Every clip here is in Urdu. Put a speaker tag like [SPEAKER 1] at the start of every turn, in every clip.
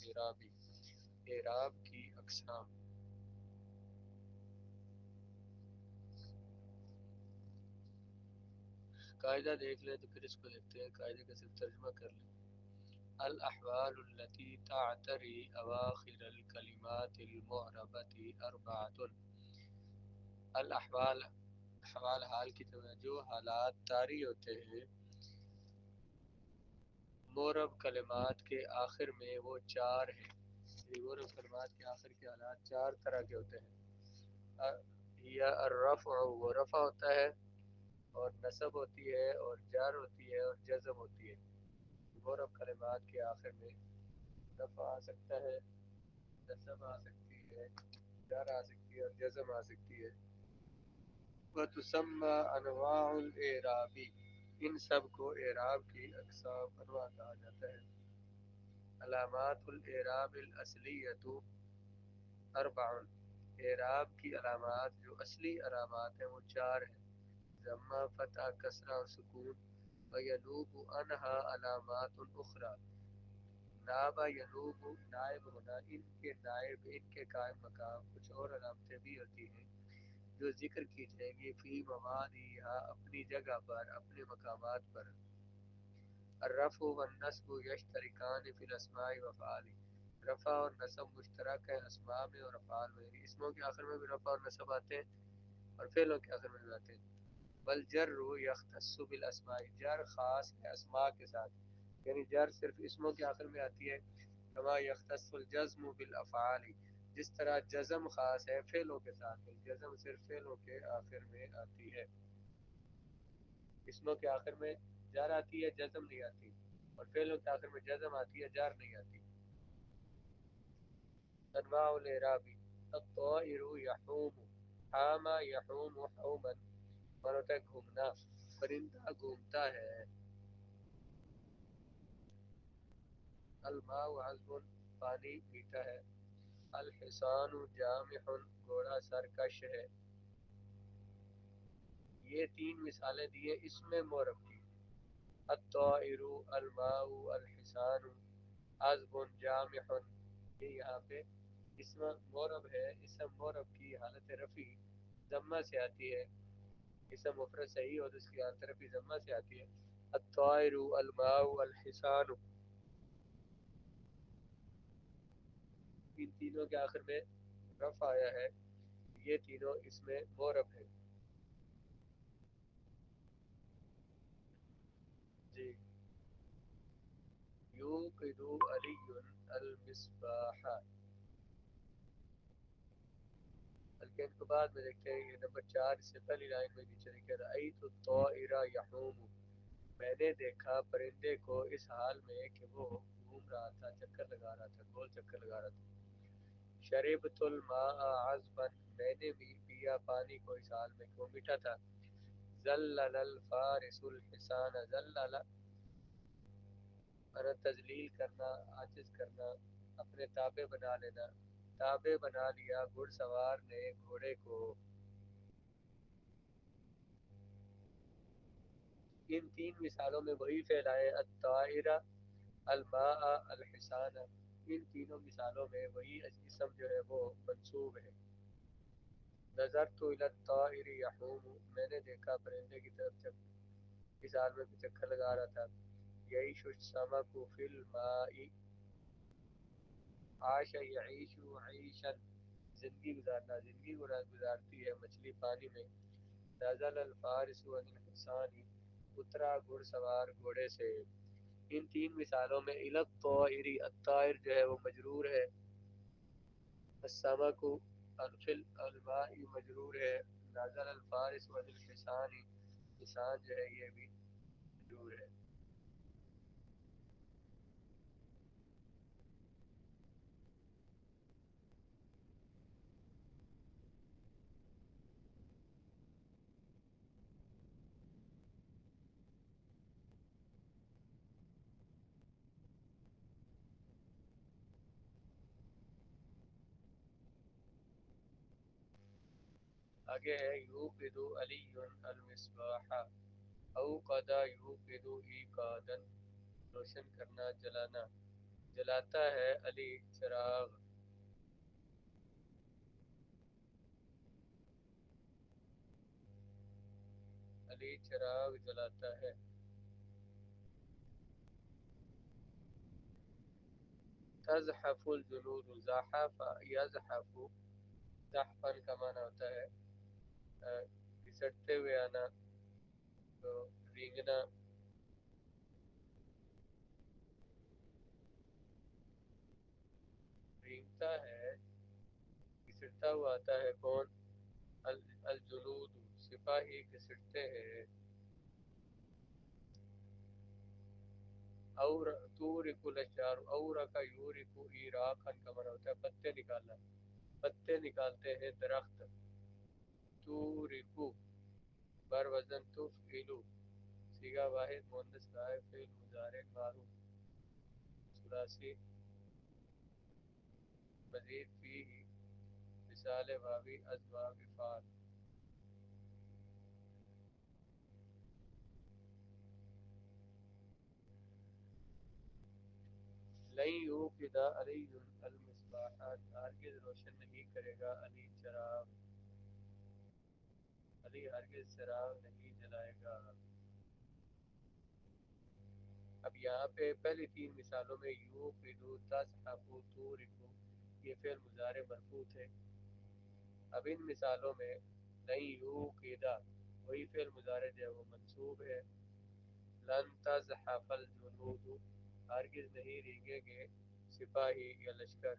[SPEAKER 1] الاعراب، اعراب کی اقسام۔ قاعدہ دیکھ لیں تو پھر اس کو دیکھتے ہیں، قاعدے کا صرف ترجمہ کر لیں۔ الاحوال التي تعتری اواخر الکلمات المعربة اربعۃ، الاحوال حوال حال کی طرح جو حالات طاری ہوتے ہیں معرب کلمات کے آخر میں، وہ چار ہیں۔ یہ معرب کلمات کے آخر کے حالات چار طرح کے ہوتے ہیں۔ یا الرفع، وہ رفع ہوتا ہے، اور نصب ہوتی ہے، اور جر ہوتی ہے، اور جزم ہوتی ہے۔ معرب کلمات کے آخر میں رفع آ سکتا ہے، نصب آ سکتی ہے، جر آ سکتی ہے، اور جزم آ سکتی ہے۔ وتسمى انواع الاعراب، ان سب کو اعراب کی اقسام انواع کہا جاتا ہے۔ علامات الاعراب الاصلیۃ اربع، اعراب کی علامات جو اصلی علامات ہیں وہ چار ہیں۔ ضمہ، فتح، کسرہ اور سکون۔ وینوب عنہا علامات اخری، ناب ینوب نائب ہونا، ان کے نائب، ان کے قائم مقام کچھ اور علامتیں بھی ہوتی ہیں جو ذکر کی جائیں گی فی مواضعہا، اپنی جگہ پر، اپنے مقامات پر۔ الرفع والنصب یشترکان فی الاسماء والافعال، رفع اور نصب مشترک ہے اسماء میں اور افعال میں، یعنی اسموں کے آخر میں بھی رفع اور نصب آتے ہیں اور فعلوں کے آخر میں بھی آتے ہیں۔ والجر یختص بالاسماء، جر خاص ہے اسماء کے ساتھ، یعنی جر صرف اسموں کے آخر میں آتی ہے۔ کما یختص الجزم بالافعال، جس طرح جزم خاص ہے فعلوں کے ساتھ، جزم صرف فعلوں کے آخر میں آتی ہے، اسموں کے آخر میں جر آتی ہے، جزم نہیں آتی، اور فعلوں کے آخر میں جزم آتی ہے، جر نہیں آتی۔ انواع الاعراب، الطائر یحوم، حام یحوم حوما، مانا ہوتا ہے گھومنا، پرندہ گھومتا ہے۔ الماء عذب، پانی میٹھا ہے۔ الحصان جامح، گھوڑا سرکش ہے۔ یہ تین مثالیں دی ہیں اس میں معرب کی۔ الطائر، الماء، الحصان، عذب، جامح، یہ یہاں پہ اسم معرب ہے، اسم معرب کی حالت رفع ضمہ سے آتی ہے، اسم مفرد صحیح اور اس کی حالت رفع ضمہ سے آتی ہے۔ الطائر، الماء، الحصان، ان تینوں کے آخر میں رفع آیا ہے، یہ تینوں اس میں معرب ہیں۔ جی، یوقد علی المصباح، بلکہ ان کو بعد میں دیکھتے ہیں، یہ نمبر 4 اس سے پہلی لائن میں نیچے لکھا رأیت الطائر یحوم، میں نے دیکھا پرندے کو اس حال میں کہ وہ گھوم رہا تھا، چکر لگا رہا تھا، گول چکر لگا رہا تھا۔ شربت الماء عذبا، میں نے بھی پیا پانی کو اس حال میں کہ وہ میٹھا تھا۔ ذلل الفارس الحصان، ذلل اور تذلیل کرنا، عاجز کرنا، اپنے تابع بنا لینا، تابع بنا لیا گھڑ سوار نے گھوڑے کو۔ ان تین مثالوں میں وہی فعل آئے، الطائرہ، الماء، الحصان، ان تینوں مثالوں میں وہی اسم جو ہے وہ منصوب ہے۔ نظرت الی الطائر یحوم، میں نے دیکھا پرندے کی طرف اس حال میں چکر لگا رہا تھا۔ یعیش السمک فی الماء، عاش یعیش عیشا، زندگی گزارنا، زندگی گزارتی ہے مچھلی پانی میں۔ نزل الفارس عن الحصان، اترا گھڑ سوار گھوڑے سے۔ ان تین مثالوں میں الی الطائر، الطائر جو ہے وہ مجرور ہے، السمک فی الماء مجرور ہے، نزل الفارس عن الحصان، حصان جو ہے یہ بھی مجرور ہے۔ آگے ہے یوقد علی المصباح، اوقد یوقد ایقادا، روشن کرنا، جلانا۔ جلاتا ہے علی چراغ، علی چراغ جلاتا ہے۔ تزحف الجنود، زحف یزحف، زحفن کا معنی ہوتا ہے گھسٹتے ہوئے آنا، تو رینگنا۔ رینگتا ہے، گھسٹتا ہوا آتا ہے کون؟ الجنود، سپاہی گھسٹتے ہیں۔ اور تورک الاشجار، اورک یورک ایراکن کا معنی ہوتا ہے پتے نکالنا، پتے نکالتے ہیں درخت۔ تورکو بر وزن تفعیلو، صیغہ واحد مؤنث غائب فعل مضارع معروف ثلاثی مزید فیہ مثال واوی از واو فعل۔ لن یوقد علی المصباح، ہرگز روشن نہیں کرے گا علی چراغ، علی ہرگز چراغ نہیں جلائے گا۔ اب یہاں پہ پہلی تین مثالوں میں یوقد، تزحف، تورک یہ فعل مضارع مرفوع تھے۔ اب ان مثالوں میں لن یوقد وہی فعل مضارع جو ہے وہ منصوب ہے۔ لن تزحف الجنود، ہرگز نہیں رینگیں گے سپاہی یا لشکر۔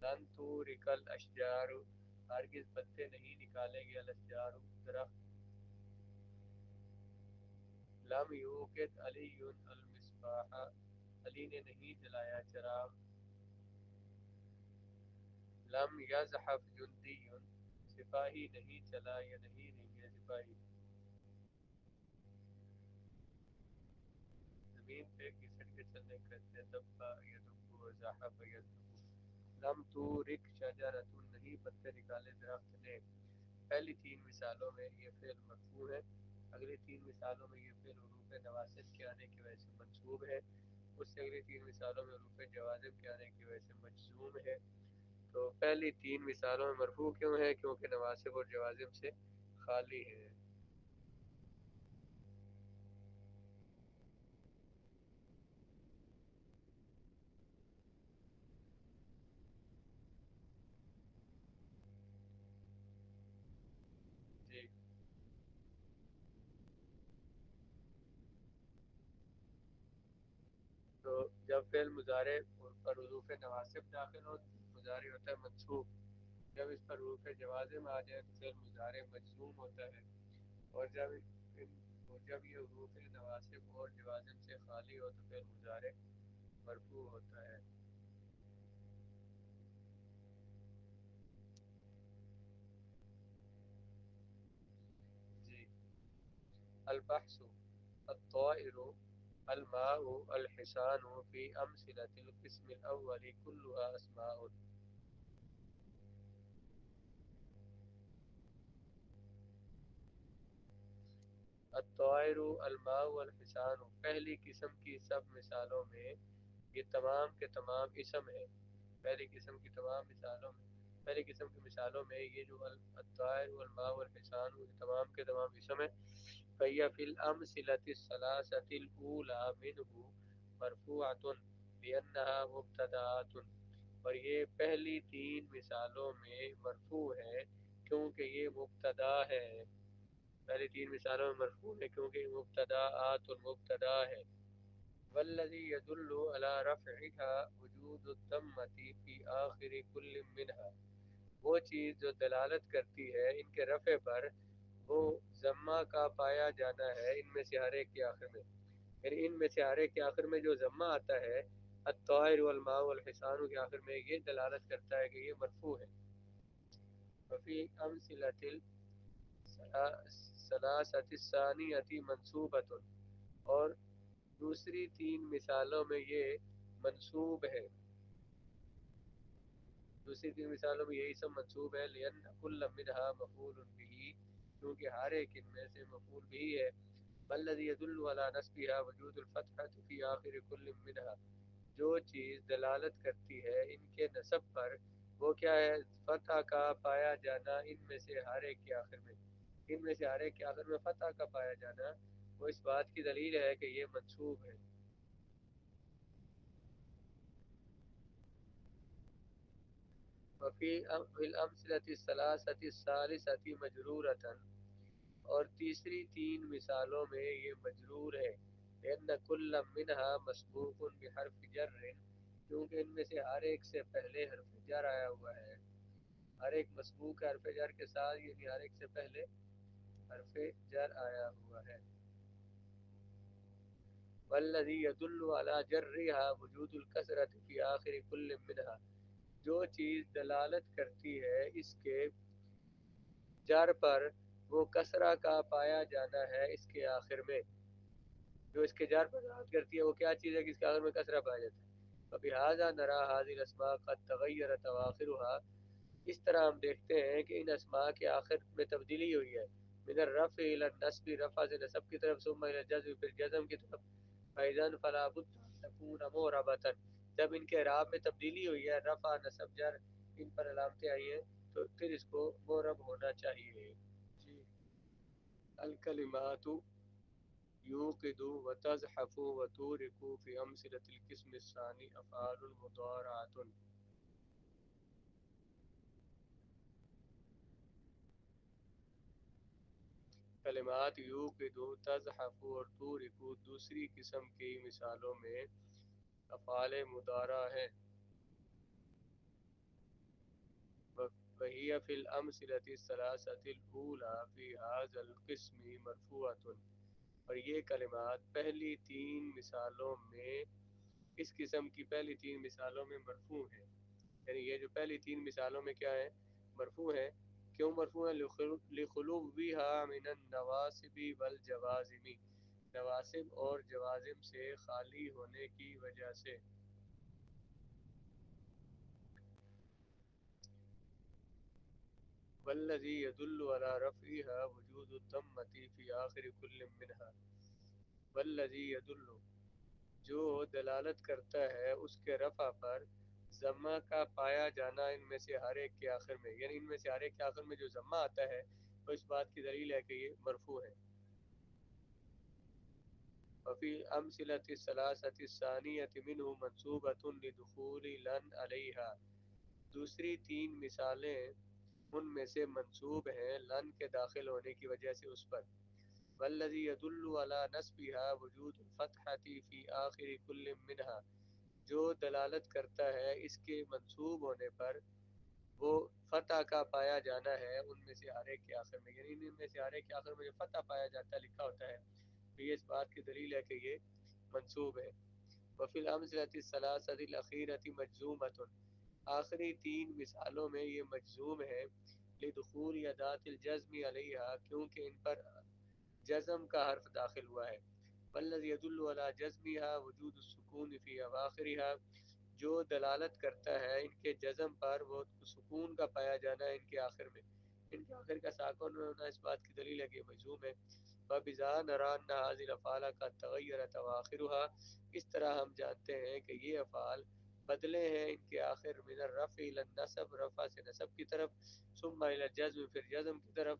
[SPEAKER 1] لن تورک الاشجار، ہرگز پتے نہیں نکالیں گے الاشجار درخت۔ لم یوقد علی المصباح، علی نے نہیں جلایا چراغ۔ لم یزحف جندی، سپاہی نہیں چلا یا نہیں رینگے سپاہی۔ زمین پہ گھسٹ کے چلنے کہتے ہیں دبا یدب، زحف یزحف۔ لم تورک شجرۃ، نہیں پتے نکالے درخت نے۔ پہلی تین مثالوں میں یہ فعل مرفوع ہے، اگلی تین مثالوں میں یہ فعل حروف نواسط کے آنے کی وجہ سے منصوب ہے، اس سے اگلی تین مثالوں میں حروف جوازم کے آنے کی وجہ سے مجزوم ہے۔ تو پہلی تین مثالوں میں مرفوع کیوں ہے؟ کیونکہ نواسب اور جوازم سے خالی ہے۔ جی، تو جب فعل مضارع پر حروف نواسب داخل ہو مضارع ہوتا ہے منصوب، جب اس پر حروف جوازم آ جائے تو فعل مضارع مجزوم ہوتا ہے، اور جب یہ حروف نواسب اور جوازم سے خالی ہو تو فعل مضارع مرفوع ہوتا ہے۔ جی، البحث، الطائر، الماء، الحصان في أمثلة القسم الأول كلها أسماء۔ الطائر، الماء، الحصان، پہلی قسم کی سب مثالوں میں یہ تمام کے تمام اسم ہیں۔ پہلی قسم کی تمام مثالوں میں، پہلی قسم کی مثالوں میں یہ جو الطائر والماء والحصان یہ تمام کے تمام اسم ہیں۔ فَهِيَ فِي الْأَمْثِلَةِ الثَّلَاثَةِ الْأُولَى مِنْهُ مَرْفُوعَةٌ لِأَنَّهَا مُبْتَدَأَةٌ، اور یہ پہلی تین مثالوں میں مرفوع ہے کیونکہ یہ مبتدا ہے۔ پہلی تین مثالوں میں مرفوع ہے کیونکہ یہ مبتداءات المبتدا ہے۔ والذی يدل على رفعها وجود الضمة في آخر كل منها، وہ چیز جو دلالت کرتی ہے ان کے رفع پر وہ ضمہ کا پایا جانا ہے ان میں سے ہر ایک کے آخر میں، یعنی ان میں سے ہر ایک کے آخر میں جو ضمہ آتا ہے الطائر والماء والحصان کے آخر میں، یہ دلالت کرتا ہے کہ یہ مرفوع ہے۔ وفی امثلۃ الثلاثۃ الثانیۃ منصوبۃ، اور دوسری تین مثالوں میں یہ منصوب ہے، دوسری تین مثالوں میں یہی سب منصوب ہے۔ لأن كل منها مفعول به، کیونکہ ہر ایک ان میں سے مفعول بھی ہے۔ والذی يدل على نصبها وجود الفتحة في آخر كل منها، جو چیز دلالت کرتی ہے ان کے نسب پر وہ کیا ہے؟ فتح کا پایا جانا ان میں سے ہر ایک کے آخر میں، ان میں سے ہر ایک کے آخر میں فتح کا پایا جانا، وہ اس بات کی دلیل ہے کہ یہ منصوب ہے۔ وفی الامثلۃ الثلاثۃ الثالثۃ مجرورۃ، اور تیسری تین مثالوں میں یہ مجرور ہے، لأن کل منہا مسبوق بحرف جر، کیونکہ ان میں سے ہر ایک سے پہلے حرف جر آیا ہوا ہے، ہر ایک مسبوق حرف جر کے ساتھ، یعنی ہر ایک سے پہلے حرف جر آیا ہوا ہے۔ والذی يدل على جرها وجود الکسرۃ فی آخر کل منها، جو چیز دلالت کرتی ہے اس کے جر پر وہ کسرہ کا پایا جانا ہے اس کے آخر میں، جو اس کے جر پر دلالت کرتی ہے وہ کیا چیز ہے کہ اس کے آخر میں کسرہ پایا جاتا ہے۔ فبہذا نرى هذه الاسماء قد تغيرت اواخرها، اس طرح ہم دیکھتے ہیں کہ ان اسماء کے آخر میں تبدیلی ہوئی ہے، من الرفع الى النصب، رفع سے نصب کی طرف، ثم الى الجزم، پھر جزم کی طرف، فاذا فلا بد ان تكون معربة، جب ان کے اعراب میں تبدیلی ہوئی ہے، رفع نصب جر ان پر علامتیں آئی ہیں، تو پھر اس کو معرب ہونا چاہیے۔ جی۔ الکلمات یوقد وتزحف وتورق فی امثلة القسم الثانی افعال مضارعۃ، کلمات یوقد، تزحف اور تورق دوسری قسم کی مثالوں میں افعال مضارع ہیں، وہی فی الامثلة الثلاثة الاولى فی هذا القسم مرفوعۃ، اور یہ کلمات پہلی تین مثالوں میں، اس قسم کی پہلی تین مثالوں میں مرفوع ہیں، یعنی یہ جو پہلی تین مثالوں میں کیا ہے؟ مرفوع ہے۔ کیوں مرفوع ہے؟ لخلوها من النواصب والجوازم، نواسب اور جوازم سے خالی ہونے کی وجہ سے۔ والذی يدل على رفعها وجود الضمة في آخر كل منها، والذی يدل، جو دلالت کرتا ہے اس کے رفع پر ضمہ کا پایا جانا ان میں سے ہر ایک کے آخر میں، یعنی ان میں سے ہر ایک کے آخر میں جو ضمہ آتا ہے تو اس بات کی دلیل ہے کہ یہ مرفوع ہے۔ وفی امثلۃ الثلاثۃ الثانیۃ منہ منصوبۃ لدخول لن علیہا، دوسری تین مثالیں ان میں سے منصوب ہیں لن کے داخل ہونے کی وجہ سے اس پر۔ والذی یدل علی نصبها وجود الفتحۃ فی آخر کل منها، جو دلالت کرتا ہے اس کے منصوب ہونے پر وہ فتح کا پایا جانا ہے ان میں سے ہر ایک کے آخر میں، یعنی ان میں سے ہر ایک کے آخر میں جو فتح پایا جاتا ہے، لکھا ہوتا ہے، تو یہ اس بات کی دلیل ہے کہ یہ منصوب ہے۔ وفی الامثلۃ الثلاثۃ الاخیرۃ مجزومۃ، آخری تین مثالوں میں یہ مجزوم ہے، لدخول اداۃ الجزم علیہا، کیونکہ ان پر جزم کا حرف داخل ہوا ہے۔ والذی یدل علی جزمها وجود السکون فی اواخرها، جو دلالت کرتا ہے ان کے جزم پر وہ سکون کا پایا جانا ہے ان کے آخر میں، ان کے آخر کا ساکن ہونا اس بات کی دلیل ہے کہ یہ مجزوم ہے۔ فبذا نرى ان هذه الافعال قد تغيرت اواخرها، اس طرح ہم جانتے ہیں کہ یہ افعال بدلے ہیں ان کے آخر، من الرفع الى النصب، رفع سے نصب کی طرف، ثم الى الجزم، پھر جزم کی طرف،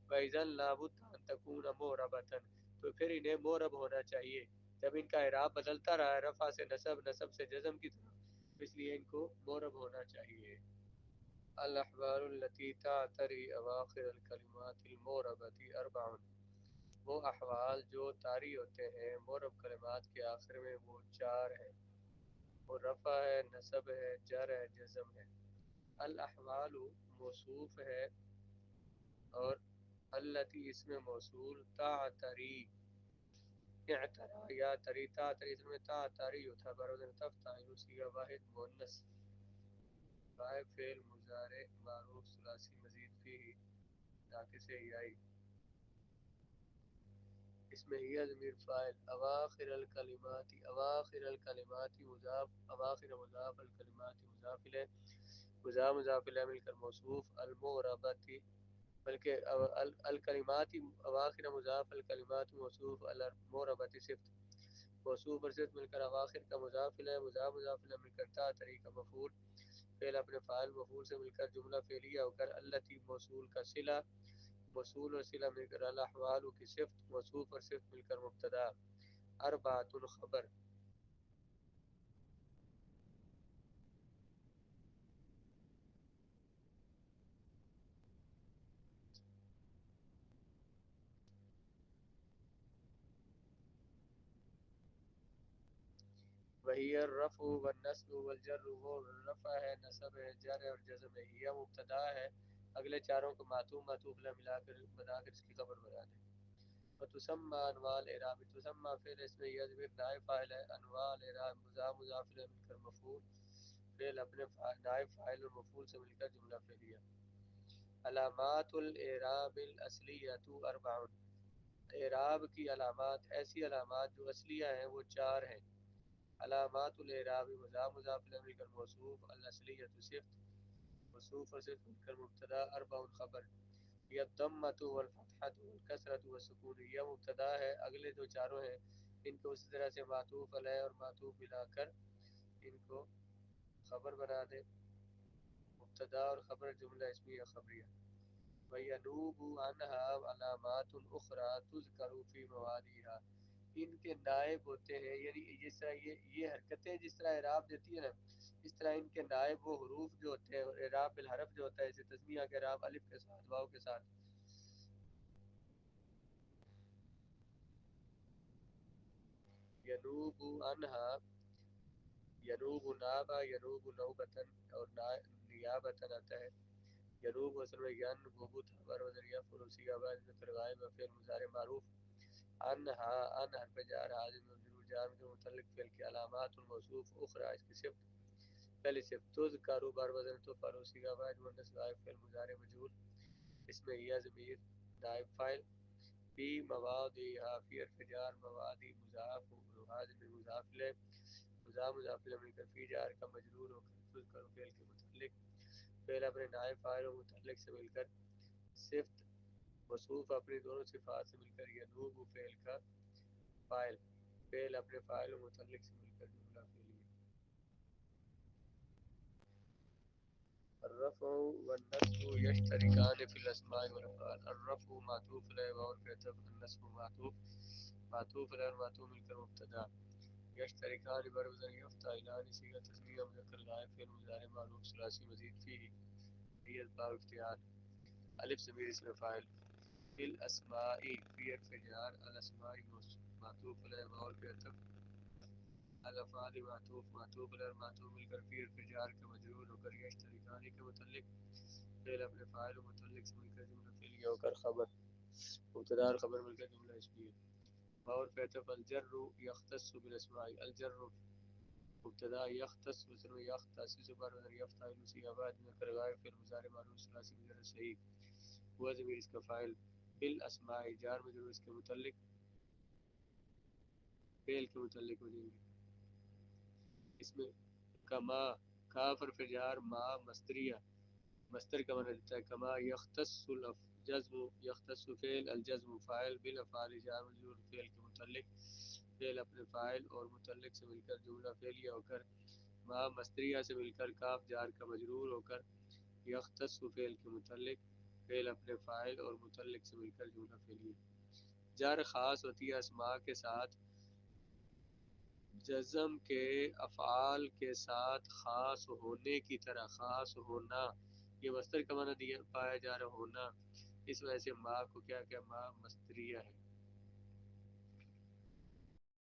[SPEAKER 1] فاذا لابد ان تكون معربة، تو پھر انہیں معرب ہونا چاہیے، جب ان کا اعراب بدلتا رہا ہے رفع سے نصب، نصب سے جزم کی طرف، اس لیے ان کو معرب ہونا چاہیے۔ الاحوال التي تعتری اواخر الکلمات المعربة اربع، وہ احوال جو طاری ہوتے ہیں معرب کلمات کے آخر میں وہ چار ہیں، وہ رفع ہے، نصب ہے، جر ہے، جزم ہے۔ الاحوال موصوف ہے، اور التی اس میں موصول، تعتری، اعترا یا تری، تعتری اس میں تعتری ہوتا ہے، برودن تفتعل سیغہ واحد مؤنث، غائب فعل مضارع معروف ثلاثی مزید فیہ ناقص یائی، اس میں ہی ضمیر فاعل، اواخر الکلمات، اواخر الکلمات مضاف، اواخر مضاف، الکلمات مضاف الیہ، مضاف الیہ مل کر موصوف، المعربۃ، بلکہ الکلمات اواخر مضاف، الکلمات موصوف، المعربۃ صفت۔ موصوف اور صفت مل کر اواخر کا مضاف الیہ مضاف الیہ مل کر تا طریقہ مفعول فعل اپنے فاعل مفعول سے مل کر جملہ فعلیہ ہو کر التی موصول کا صلہ موصول اور صلہ مل کر الاحوال کی صفت موصوف اور صفت مل کر مبتدا اربعۃ خبر وہی الرفع والنصب والجر وہ رفع ہے نصب ہے جر ہے اور جزم ہے یہ مبتدا ہے اگلے چاروں کو معطوف معطوف لا ملا کر بنا کر اس کی خبر بنا دیں وتسمى انواع الاعراب تسمى فعل اسم یذکر نائب فاعل ہے انواع الاعراب مضاف الیہ مل کر مفعول فعل اپنے نائب فاعل اور مفعول سے مل کر جملہ فعلیہ علامات الاعراب الاصلیہ اربع اعراب کی علامات ایسی علامات جو اصلیہ ہیں وہ چار ہیں علامات الاعراب مضاف الیہ مل کر موصوف الاصلیہ صفت موصوف اور صفت مل کر مبتدا اربع خبر یہ الضمۃ والفتحۃ والکسرۃ والسکون یہ مبتدا ہے اگلے جو چاروں ہیں ان کو اسی طرح سے معطوف علیہ اور معطوف ملا کر ان کو خبر بنا دے مبتدا اور خبر جملہ اسمیہ خبریہ وَيَنُوبُ عَنْهَا عَلَامَاتٌ أُخْرَى تُذْكَرُ فِي مَوَاضِعِهَا ان کے نائب ہوتے ہیں یعنی جس طرح یہ حرکتیں جس طرح اعراب دیتی ہیں نا اس طرح ان کے نائب وہ حروف جو ہوتے ہیں اعراب بالحرف جو ہوتا ہے جیسے تسمیہ کے اعراب الف کے ساتھ واو کے ساتھ ینوب عنہا ینوب نابا ینوب نوبتن اور نیابتن آتا ہے ینوب اصل میں ین گوبو تھا بر وزن یفر اسی کا بعد ذکر غائب و فعل مضارع معروف عنہا ان حرف جار حاضر مجرور جار کے متعلق فعل کی علامات الموصوف اخرى اس کی صفت پہلی صفت تذکر بر وزن تو پر اسی کا بعد مؤنث غائب فعل مضارع مجرور اس میں یہ ضمیر نائب فاعل فی مواضعها فی حرف جار مواضع مضاف و حاضر مضاف الیہ مضاف الیہ مل کر فی جار کا مجرور ہو کر تذکر فعل کے متعلق فعل اپنے نائب فاعل و متعلق سے مل کر صفت موصوف اپنی دونوں صفات سے مل کر ینوب فعل کا فاعل فعل اپنے فاعل و متعلق سے مل کر جملہ فعلیہ الرفع والنصب يشتركان في الاسماء والافعال الرفع معطوف له وهو كتب النصب معطوف له معطوف مل کر مبتدا يشتركان بروزن يفتعلان صيغه تسميه مذكر غائب فعل مضارع معروف ثلاثي مزيد فيه هي الباء افتعال الف ضمیر اسم فاعل في الاسماء في حرف جار الاسماء معطوف له وهو كتب الافعال معطوف له معطوف مل کر فی حرف جار کا مجرور ہو کر یشترکان کے متعلق فعل اپنے فاعل و متعلق سے مل کر جملہ فعلیہ ہو کر خبر مبتدا اور خبر مل کر جملہ اسمیہ اور فعل الجر یختص بالاسماء الجر مبتدا یختص بسم یختص بر یفتعل اسی آباد میں کر غائب فعل مضارع معروف ثلاثی مجرد صحیح ہوا ضمیر اس کا فاعل بالاسماء جار مجرور اس کے متعلق فعل کے متعلق ہو جائیں گے اس میں کما کاف حرف جار ما مصدریہ مصدر کا معنی دیتا ہے کما یختص الجزم یختص فعل الجزم فاعل بالافعال جار مجرور فعل کے متعلق فعل اپنے فاعل اور متعلق سے مل کر جملہ فعلیہ ہو کر ما مصدریہ سے مل کر کاف جار کا مجرور ہو کر یختص فعل کے متعلق فعل اپنے فاعل اور متعلق سے مل کر جملہ فعلیہ جار خاص ہوتی ہے اسماء کے ساتھ جزم کے افعال کے ساتھ خاص ہونے کی طرح خاص ہونا یہ مصدر کا معنی دیا پایا جا رہا ہونا اس وجہ سے ما کو کیا ما مصدریہ ہے